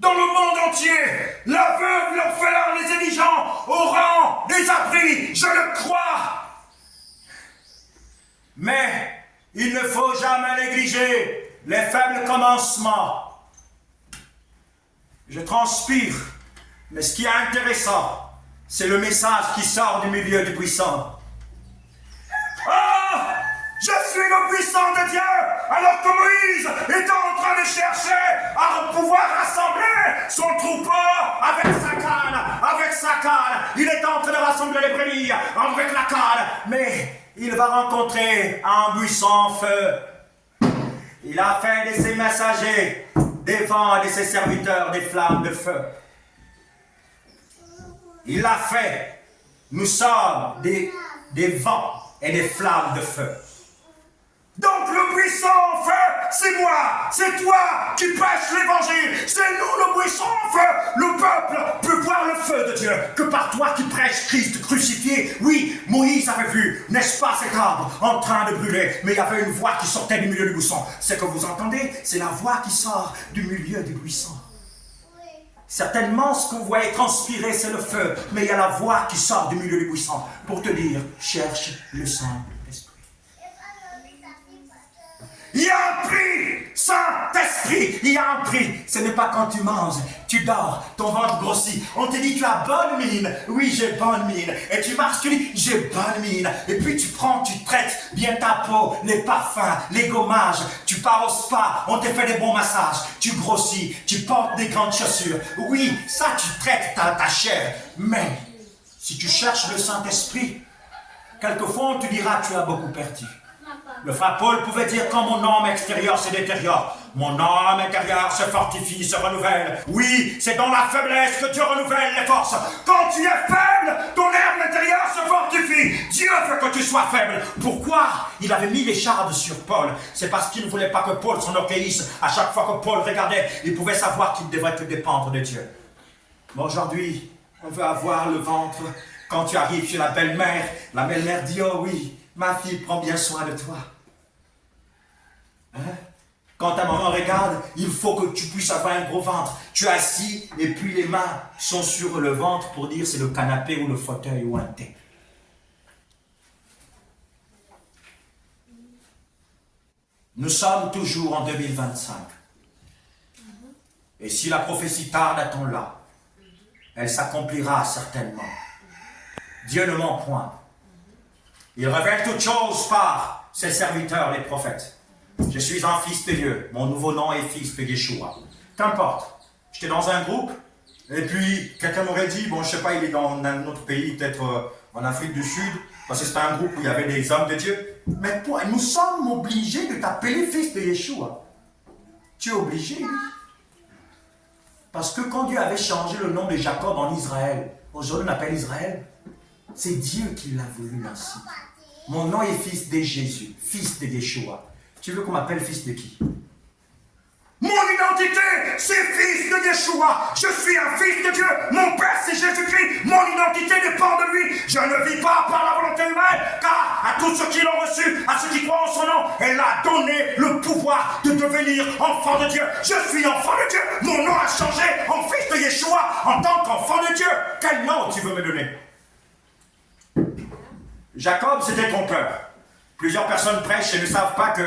dans le monde entier. La veuve, l'orphelin, les indigents auront des abris, je le crois. Mais il ne faut jamais négliger les faibles commencements. Je transpire, mais ce qui est intéressant, c'est le message qui sort du milieu du buisson. Ah! Je suis le puissant de Dieu, alors que Moïse est en train de chercher à pouvoir rassembler son troupeau avec sa canne. Il est en train de rassembler les brebis avec la canne, mais il va rencontrer un buisson en feu. Il a fait de ses messagers des vents et de ses serviteurs des flammes de feu. Il l'a fait. Nous sommes des vents et des flammes de feu. Donc le buisson en feu, c'est moi, c'est toi qui prêches l'évangile, c'est nous le buisson en feu. Le peuple peut voir le feu de Dieu que par toi qui prêches Christ crucifié. Oui, Moïse avait vu, n'est-ce pas, cet arbre en train de brûler, mais il y avait une voix qui sortait du milieu du buisson. Ce que vous entendez, c'est la voix qui sort du milieu du buisson. Certainement, ce que vous voyez transpirer, c'est le feu, mais il y a la voix qui sort du milieu du buisson pour te dire, cherche le Saint-Esprit. Il y a un prix, Saint-Esprit, il y a un prix. Ce n'est pas quand tu manges, tu dors, ton ventre grossit. On te dit, tu as bonne mine. Oui, j'ai bonne mine. Et tu marches, tu dis, j'ai bonne mine. Et puis tu prends, tu traites bien ta peau, les parfums, les gommages. Tu pars au spa, on te fait des bons massages. Tu grossis, tu portes des grandes chaussures. Oui, ça, tu traites ta chair. Mais si tu cherches le Saint-Esprit, quelquefois on te dira, tu as beaucoup perdu. Le frère Paul pouvait dire, quand mon homme extérieur se détériore, mon homme intérieur se fortifie, se renouvelle. Oui, c'est dans la faiblesse que Dieu renouvelle les forces. Quand tu es faible, ton homme intérieur se fortifie. Dieu veut que tu sois faible. Pourquoi il avait mis l'écharde sur Paul? C'est parce qu'il ne voulait pas que Paul s'enorgueillisse. À chaque fois que Paul regardait, il pouvait savoir qu'il devrait te dépendre de Dieu. Mais aujourd'hui, on veut avoir le ventre. Quand tu arrives chez la belle-mère dit, oh oui, ma fille prend bien soin de toi. Hein? Quand ta maman regarde, il faut que tu puisses avoir un gros ventre. Tu es assis et puis les mains sont sur le ventre pour dire c'est le canapé ou le fauteuil ou un thé. Nous sommes toujours en 2025. Et si la prophétie tarde, attends-la. Elle s'accomplira certainement. Dieu ne ment point. Il révèle toutes choses par ses serviteurs, les prophètes. Je suis un fils de Dieu. Mon nouveau nom est fils de Yeshua. Qu'importe. J'étais dans un groupe, et puis quelqu'un m'aurait dit, bon, je sais pas, il est dans un autre pays, peut-être en Afrique du Sud, parce que c'était un groupe où il y avait des hommes de Dieu. Mais nous sommes obligés de t'appeler fils de Yeshua. Tu es obligé, oui. Parce que quand Dieu avait changé le nom de Jacob en Israël, aujourd'hui on appelle Israël, c'est Dieu qui l'a voulu ainsi. Mon nom est fils de Jésus, fils de Yeshua. Tu veux qu'on m'appelle fils de qui? Mon identité, c'est fils de Yeshua. Je suis un fils de Dieu. Mon Père, c'est Jésus-Christ. Mon identité dépend de lui. Je ne vis pas par la volonté humaine, car à tous ceux qui l'ont reçu, à ceux qui croient en son nom, elle a donné le pouvoir de devenir enfant de Dieu. Je suis enfant de Dieu. Mon nom a changé en fils de Yeshua, en tant qu'enfant de Dieu. Quel nom tu veux me donner? Jacob, c'était trompeur. Plusieurs personnes prêchent et ne savent pas que